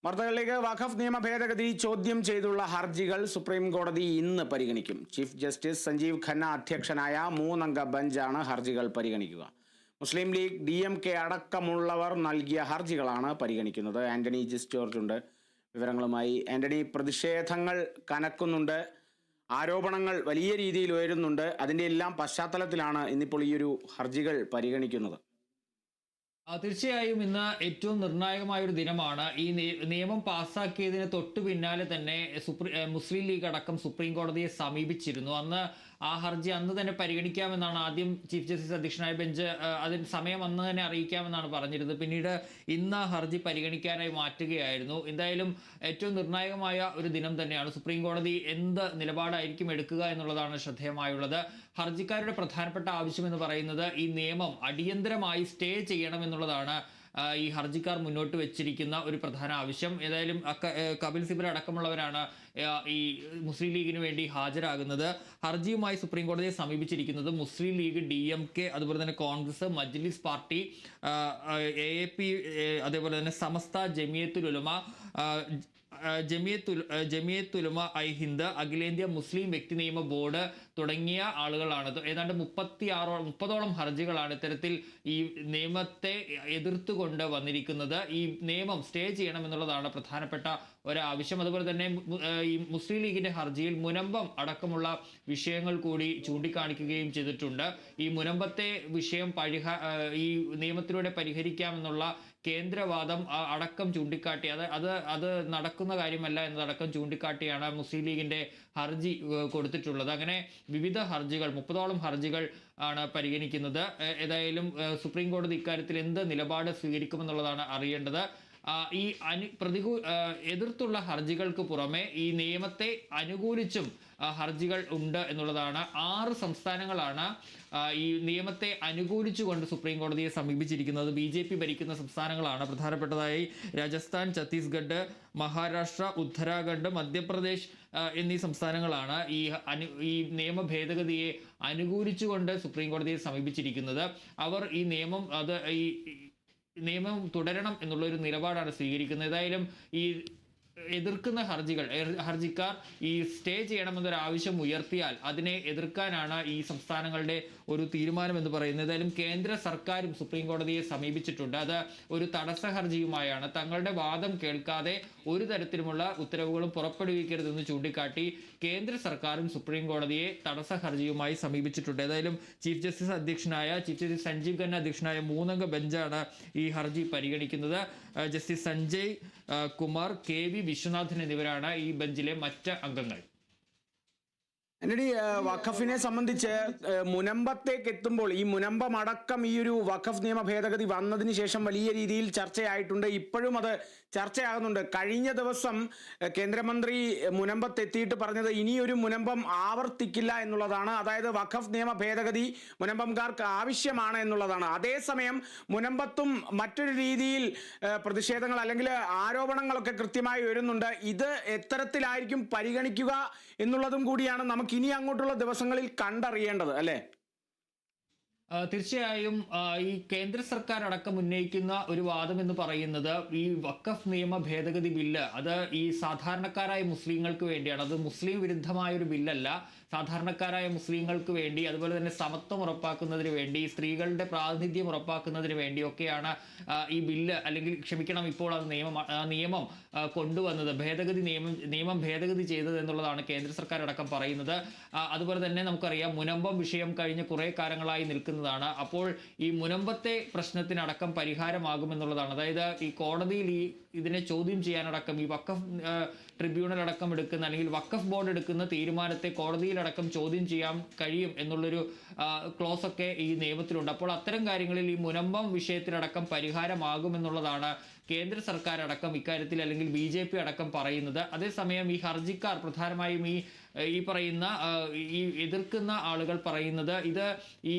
വാർത്തകളിലേക്ക്. വഖഫ് നിയമ ഭേദഗതി ചോദ്യം ചെയ്തുള്ള ഹർജികൾ സുപ്രീം കോടതി ഇന്ന് പരിഗണിക്കും. ചീഫ് ജസ്റ്റിസ് സഞ്ജീവ് ഖന്ന അധ്യക്ഷനായ 3-അംഗ ബെഞ്ചാണ് ഹർജികൾ പരിഗണിക്കുക. മുസ്ലിം ലീഗ്, DMK അടക്കമുള്ളവർ നൽകിയ ഹർജികളാണ് പരിഗണിക്കുന്നത്. ആന്റണി ജോർജ് ഉണ്ട് വിവരങ്ങളുമായി. ആന്റണി, പ്രതിഷേധങ്ങൾ കനക്കുന്നുണ്ട്, ആരോപണങ്ങൾ വലിയ രീതിയിൽ ഉയരുന്നുണ്ട്. അതിൻ്റെ എല്ലാം പശ്ചാത്തലത്തിലാണ് ഇന്നിപ്പോൾ ഈ ഒരു ഹർജികൾ പരിഗണിക്കുന്നത്. തീർച്ചയായും ഇന്ന് ഏറ്റവും നിർണായകമായ ഒരു ദിനമാണ്. ഈ നിയമം പാസ്സാക്കിയതിന് തൊട്ടു പിന്നാലെ തന്നെ മുസ്ലിം ലീഗ് അടക്കം സുപ്രീം കോടതിയെ സമീപിച്ചിരുന്നു. അന്ന് ആ ഹർജി അന്ന് തന്നെ പരിഗണിക്കാമെന്നാണ് ആദ്യം ചീഫ് ജസ്റ്റിസ് അധ്യക്ഷനായ ബെഞ്ച് അതിന് സമയം അന്ന് തന്നെ അറിയിക്കാമെന്നാണ് പറഞ്ഞിരുന്നത്. പിന്നീട് ഇന്ന് ഹർജി പരിഗണിക്കാനായി മാറ്റുകയായിരുന്നു. എന്തായാലും ഏറ്റവും നിർണായകമായ ഒരു ദിനം തന്നെയാണ്. സുപ്രീം കോടതി എന്ത് നിലപാടായിരിക്കും എടുക്കുക എന്നുള്ളതാണ് ശ്രദ്ധേയമായുള്ളത്. ഹർജിക്കാരുടെ പ്രധാനപ്പെട്ട ആവശ്യം എന്ന് പറയുന്നത് ഈ നിയമം അടിയന്തരമായി സ്റ്റേ ചെയ്യണമെന്നുള്ളതാണ് ഈ ഹർജിക്കാർ മുന്നോട്ട് വെച്ചിരിക്കുന്ന ഒരു പ്രധാന ആവശ്യം. ഏതായാലും കപിൽ സിബൽ അടക്കമുള്ളവരാണ് ഈ മുസ്ലിം ലീഗിന് വേണ്ടി ഹാജരാകുന്നത്. ഹർജിയുമായി സുപ്രീം കോടതിയെ സമീപിച്ചിരിക്കുന്നത് മുസ്ലിം ലീഗ്, DMK, അതുപോലെ തന്നെ കോൺഗ്രസ്, മജ്ലിസ് പാർട്ടി, AAP, അതേപോലെ തന്നെ സമസ്ത, ജമിയത്തുൽ ഉലമ, ജമിയത്തുലമ ഐ ഹിന്ദ്, അഖിലേന്ത്യാ മുസ്ലിം വ്യക്തി നിയമ ബോർഡ് തുടങ്ങിയ ആളുകളാണ്. ഏതാണ്ട് 30ഓളം ഹർജികളാണ് ഇത്തരത്തിൽ ഈ നിയമത്തെ എതിർത്തുകൊണ്ട് വന്നിരിക്കുന്നത്. ഈ നിയമം സ്റ്റേ ചെയ്യണമെന്നുള്ളതാണ് പ്രധാനപ്പെട്ട ഒരാവശ്യം. അതുപോലെ തന്നെ ഈ മുസ്ലിം ലീഗിന്റെ ഹർജിയിൽ മുനമ്പം അടക്കമുള്ള വിഷയങ്ങൾ കൂടി ചൂണ്ടിക്കാണിക്കുകയും ചെയ്തിട്ടുണ്ട്. ഈ മുനമ്പത്തെ വിഷയം ഈ നിയമത്തിലൂടെ പരിഹരിക്കാമെന്നുള്ള കേന്ദ്രവാദം അടക്കം ചൂണ്ടിക്കാട്ടി അത് നടക്കുന്ന കാര്യമല്ല എന്നതടക്കം ചൂണ്ടിക്കാട്ടിയാണ് മുസ്ലിം ലീഗിന്റെ ഹർജി കൊടുത്തിട്ടുള്ളത്. അങ്ങനെ വിവിധ ഹർജികൾ, 30ഓളം ഹർജികൾ ആണ് പരിഗണിക്കുന്നത്. ഏതായാലും സുപ്രീം കോടതി ഇക്കാര്യത്തിൽ എന്ത് നിലപാട് സ്വീകരിക്കുമെന്നുള്ളതാണ് അറിയേണ്ടത്. ഈ എതിർത്തുള്ള ഹർജികൾക്ക് പുറമെ ഈ നിയമത്തെ അനുകൂലിച്ചും ഹർജികൾ ഉണ്ട് എന്നുള്ളതാണ്. 6 സംസ്ഥാനങ്ങളാണ് ഈ നിയമത്തെ അനുകൂലിച്ചുകൊണ്ട് സുപ്രീം കോടതിയെ സമീപിച്ചിരിക്കുന്നത്. BJP ഭരിക്കുന്ന സംസ്ഥാനങ്ങളാണ്. പ്രധാനപ്പെട്ടതായി രാജസ്ഥാൻ, ഛത്തീസ്ഗഡ്, മഹാരാഷ്ട്ര, ഉത്തരാഖണ്ഡ്, മധ്യപ്രദേശ് എന്നീ സംസ്ഥാനങ്ങളാണ് ഈ നിയമ ഭേദഗതിയെ അനുകൂലിച്ചുകൊണ്ട് സുപ്രീം കോടതിയെ സമീപിച്ചിരിക്കുന്നത്. അവർ ഈ നിയമം തുടരണം എന്നുള്ള ഒരു നിലപാടാണ് സ്വീകരിക്കുന്നത്. ഏതായാലും ഈ എതിർക്കുന്ന ഹർജിക്കാർ ഈ സ്റ്റേ ചെയ്യണമെന്നൊരു ആവശ്യം ഉയർത്തിയാൽ അതിനെ എതിർക്കാനാണ് ഈ സംസ്ഥാനങ്ങളുടെ ഒരു തീരുമാനം എന്ന് പറയുന്നത്. ഏതായാലും കേന്ദ്ര സർക്കാരും സുപ്രീം കോടതിയെ സമീപിച്ചിട്ടുണ്ട്. അത് ഒരു തടസ്സ ഹർജിയുമായാണ്. തങ്ങളുടെ വാദം കേൾക്കാതെ ഒരു തരത്തിലുമുള്ള ഉത്തരവുകളും പുറപ്പെടുവിക്കരുതെന്ന് ചൂണ്ടിക്കാട്ടി കേന്ദ്ര സർക്കാരും സുപ്രീം കോടതിയെ തടസ്സ ഹർജിയുമായി സമീപിച്ചിട്ടുണ്ട്. ഏതായാലും ചീഫ് ജസ്റ്റിസ് സഞ്ജീവ് ഖന്ന അധ്യക്ഷനായ 3-അംഗ ബെഞ്ചാണ് ഈ ഹർജി പരിഗണിക്കുന്നത്. ജസ്റ്റിസ് സഞ്ജയ് കുമാർ, KV വിശ്വനാഥൻ എന്നിവരാണ് ഈ ബെഞ്ചിലെ മറ്റ് അംഗങ്ങൾ. ആന്റണി, വഖഫിനെ സംബന്ധിച്ച് മുനമ്പത്തേക്ക് എത്തുമ്പോൾ ഈ മുനമ്പം അടക്കം ഈ ഒരു വഖഫ് നിയമ ഭേദഗതി വന്നതിന് ശേഷം വലിയ രീതിയിൽ ചർച്ചയായിട്ടുണ്ട്. ഇപ്പോഴും അത് ചർച്ചയാകുന്നുണ്ട്. കഴിഞ്ഞ ദിവസം കേന്ദ്രമന്ത്രി മുനമ്പത്തെത്തിയിട്ട് പറഞ്ഞത് ഇനിയൊരു മുനമ്പം ആവർത്തിക്കില്ല എന്നുള്ളതാണ്. അതായത് വഖഫ് നിയമ ഭേദഗതി മുനമ്പംകാർക്ക് ആവശ്യമാണ് എന്നുള്ളതാണ്. അതേസമയം മുനമ്പത്തും മറ്റൊരു രീതിയിൽ പ്രതിഷേധങ്ങൾ അല്ലെങ്കിൽ ആരോപണങ്ങളൊക്കെ കൃത്യമായി വരുന്നുണ്ട്. ഇത് എത്തരത്തിലായിരിക്കും പരിഗണിക്കുക എന്നുള്ളതും കൂടിയാണ് നമുക്ക് ഇനി അങ്ങോട്ടുള്ള ദിവസങ്ങളിൽ കണ്ടറിയേണ്ടത്, അല്ലേ? തീർച്ചയായും ഈ കേന്ദ്ര സർക്കാർ അടക്കം ഉന്നയിക്കുന്ന ഒരു വാദം എന്ന് പറയുന്നത് ഈ വഖഫ് നിയമ ഭേദഗതി ബില്ല് അത് ഈ സാധാരണക്കാരായ മുസ്ലിങ്ങൾക്ക് വേണ്ടിയാണ്. അത് മുസ്ലിം വിരുദ്ധമായ ഒരു ബില്ലല്ല. സാധാരണക്കാരായ മുസ്ലിങ്ങൾക്ക് വേണ്ടി, അതുപോലെ തന്നെ സമത്വം ഉറപ്പാക്കുന്നതിന് വേണ്ടി, സ്ത്രീകളുടെ പ്രാതിനിധ്യം ഉറപ്പാക്കുന്നതിന് വേണ്ടിയൊക്കെയാണ് ഈ ബില്ല്, അല്ലെങ്കിൽ ക്ഷമിക്കണം, ഇപ്പോൾ അത് നിയമം കൊണ്ടുവന്നത്, നിയമം ഭേദഗതി ചെയ്തത് എന്നുള്ളതാണ് കേന്ദ്ര സർക്കാർ അടക്കം പറയുന്നത്. അതുപോലെ തന്നെ നമുക്കറിയാം മുനമ്പം വിഷയം കഴിഞ്ഞ കുറേ കാലങ്ങളായി നിൽക്കുന്നതാണ്. അപ്പോൾ ഈ മുനമ്പത്തെ പ്രശ്നത്തിനടക്കം പരിഹാരമാകുമെന്നുള്ളതാണ്. അതായത് ഈ കോടതിയിൽ ഇതിനെ ചോദ്യം ചെയ്യാനടക്കം ഈ വഖഫ് ട്രിബ്യൂണൽ അടക്കം എടുക്കുന്ന, അല്ലെങ്കിൽ വഖഫ് ബോർഡ് എടുക്കുന്ന തീരുമാനത്തെ കോടതിയിലടക്കം ചോദ്യം ചെയ്യാൻ കഴിയും എന്നുള്ളൊരു ക്ലോസ് ഒക്കെ ഈ നിയമത്തിലുണ്ട്. അപ്പോൾ അത്തരം കാര്യങ്ങളിൽ ഈ മുനമ്പം വിഷയത്തിലടക്കം പരിഹാരമാകുമെന്നുള്ളതാണ് കേന്ദ്ര സർക്കാർ അടക്കം ഇക്കാര്യത്തിൽ, അല്ലെങ്കിൽ BJP അടക്കം പറയുന്നത്. അതേസമയം ഈ ഹർജിക്കാർ പ്രധാനമായും ഈ പറയുന്ന ഈ എതിർക്കുന്ന ആളുകൾ പറയുന്നത് ഇത് ഈ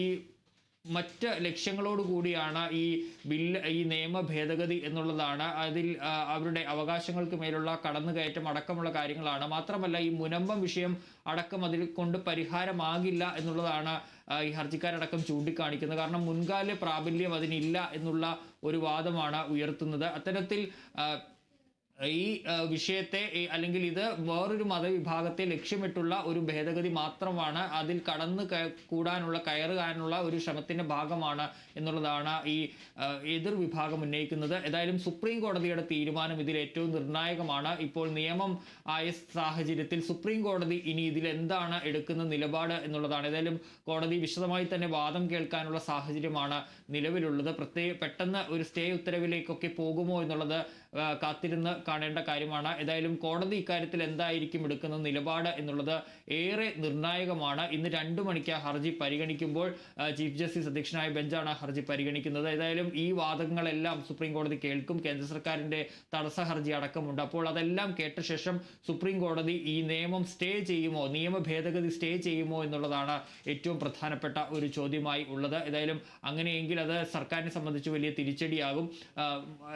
മറ്റ് ലക്ഷ്യങ്ങളോട് കൂടിയാണ് ഈ നിയമ ഭേദഗതി എന്നുള്ളതാണ്. അതിൽ അവരുടെ അവകാശങ്ങൾക്ക് മേലുള്ള കടന്നുകയറ്റം അടക്കമുള്ള കാര്യങ്ങളാണ്. മാത്രമല്ല ഈ മുനമ്പം വിഷയം അടക്കം അതിൽ കൊണ്ട് പരിഹാരമാകില്ല എന്നുള്ളതാണ് ഈ ഹർജിക്കാരടക്കം ചൂണ്ടിക്കാണിക്കുന്നത്. കാരണം മുൻകാല പ്രാബല്യം അതിനില്ല എന്നുള്ള ഒരു വാദമാണ് ഉയർത്തുന്നത്. അത്തരത്തിൽ ഈ വിഷയത്തെ അല്ലെങ്കിൽ ഇത് വേറൊരു മതവിഭാഗത്തെ ലക്ഷ്യമിട്ടുള്ള ഒരു ഭേദഗതി മാത്രമാണ്, അതിൽ കൂടാനുള്ള കയറുകാനുള്ള ഒരു ശ്രമത്തിന്റെ ഭാഗമാണ് എന്നുള്ളതാണ് ഈ എതിർ വിഭാഗം ഉന്നയിക്കുന്നത്. ഏതായാലും സുപ്രീം കോടതിയുടെ തീരുമാനം ഇതിൽ ഏറ്റവും നിർണായകമാണ്. ഇപ്പോൾ നിയമം ആയ സാഹചര്യത്തിൽ സുപ്രീം കോടതി ഇനി ഇതിൽ എന്താണ് എടുക്കുന്ന നിലപാട് എന്നുള്ളതാണ്. ഏതായാലും കോടതി വിശദമായി തന്നെ വാദം കേൾക്കാനുള്ള സാഹചര്യമാണ് നിലവിലുള്ളത്. പെട്ടെന്ന് ഒരു സ്റ്റേ ഉത്തരവിലേക്കൊക്കെ പോകുമോ എന്നുള്ളത് കാത്തിരുന്ന് കാണേണ്ട കാര്യമാണ്. ഏതായാലും കോടതി ഇക്കാര്യത്തിൽ എന്തായിരിക്കും എടുക്കുന്ന നിലപാട് എന്നുള്ളത് ഏറെ നിർണായകമാണ്. ഇന്ന് 2 മണിക്ക് ഹർജി പരിഗണിക്കുമ്പോൾ ചീഫ് ജസ്റ്റിസ് അധ്യക്ഷനായ ബെഞ്ചാണ് ഹർജി പരിഗണിക്കുന്നത്. ഏതായാലും ഈ വാദങ്ങളെല്ലാം സുപ്രീം കോടതി കേൾക്കും. കേന്ദ്ര സർക്കാരിന്റെ തടസ്സ ഹർജി അടക്കമുണ്ട്. അപ്പോൾ അതെല്ലാം കേട്ട ശേഷം സുപ്രീം കോടതി ഈ നിയമം സ്റ്റേ ചെയ്യുമോ, നിയമ ഭേദഗതി സ്റ്റേ ചെയ്യുമോ എന്നുള്ളതാണ് ഏറ്റവും പ്രധാനപ്പെട്ട ഒരു ചോദ്യമായി ഉള്ളത്. ഏതായാലും അങ്ങനെയെങ്കിൽ അത് സർക്കാരിനെ സംബന്ധിച്ച് വലിയ തിരിച്ചടിയാകും.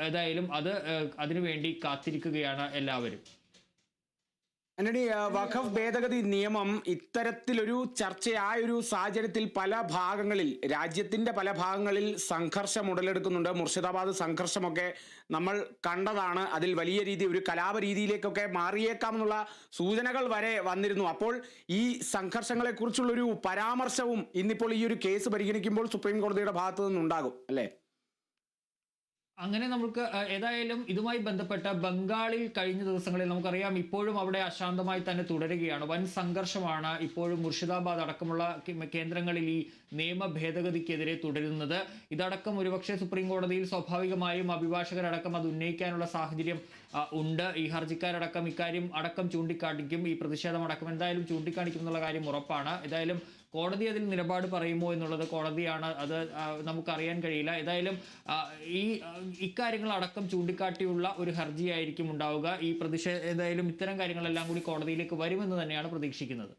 ഏതായാലും അതിനുവേണ്ടി കാത്തിരിക്കുകയാണ് എല്ലാവരും. ആന്റണി, വഖഫ് ഭേദഗതി നിയമം ഇത്തരത്തിലൊരു ചർച്ചയായൊരു സാഹചര്യത്തിൽ രാജ്യത്തിന്റെ പല ഭാഗങ്ങളിൽ സംഘർഷം ഉടലെടുക്കുന്നുണ്ട്. മുർഷിദാബാദ് സംഘർഷമൊക്കെ നമ്മൾ കണ്ടതാണ്. അതിൽ വലിയ ഒരു കലാപ രീതിയിലേക്കൊക്കെ മാറിയേക്കാമെന്നുള്ള സൂചനകൾ വരെ വന്നിരുന്നു. അപ്പോൾ ഈ സംഘർഷങ്ങളെ കുറിച്ചുള്ളൊരു പരാമർശവും ഇന്നിപ്പോൾ ഈ ഒരു കേസ് പരിഗണിക്കുമ്പോൾ സുപ്രീം കോടതിയുടെ ഭാഗത്തു നിന്നുണ്ടാകും അല്ലേ? അങ്ങനെ നമുക്ക് ഏതായാലും ഇതുമായി ബന്ധപ്പെട്ട ബംഗാളിൽ കഴിഞ്ഞ ദിവസങ്ങളിൽ നമുക്കറിയാം, ഇപ്പോഴും അവിടെ അശാന്തമായി തന്നെ തുടരുകയാണ്. വൻ സംഘർഷമാണ് ഇപ്പോഴും മുർഷിദാബാദ് അടക്കമുള്ള കേന്ദ്രങ്ങളിൽ ഈ നിയമ ഭേദഗതിക്കെതിരെ തുടരുന്നത്. ഇതടക്കം ഒരുപക്ഷെ സുപ്രീം കോടതിയിൽ സ്വാഭാവികമായും അഭിഭാഷകരടക്കം അത് ഉന്നയിക്കാനുള്ള സാഹചര്യം ഉണ്ട്. ഈ ഹർജിക്കാരടക്കം ഇക്കാര്യം ചൂണ്ടിക്കാണിക്കും. ഈ പ്രതിഷേധം അടക്കം എന്തായാലും ചൂണ്ടിക്കാണിക്കും എന്നുള്ള കാര്യം ഉറപ്പാണ്. ഏതായാലും കോടതി അതിൽ നിലപാട് പറയുമോ എന്നുള്ളത് കോടതിയാണ്, അത് നമുക്കറിയാൻ കഴിയില്ല. ഏതായാലും ഇക്കാര്യങ്ങൾ അടക്കം ചൂണ്ടിക്കാട്ടിയുള്ള ഒരു ഹർജിയായിരിക്കും ഉണ്ടാവുക. ഏതായാലും ഇത്തരം കാര്യങ്ങളെല്ലാം കൂടി കോടതിയിലേക്ക് വരുമെന്ന് തന്നെയാണ് പ്രതീക്ഷിക്കുന്നത്.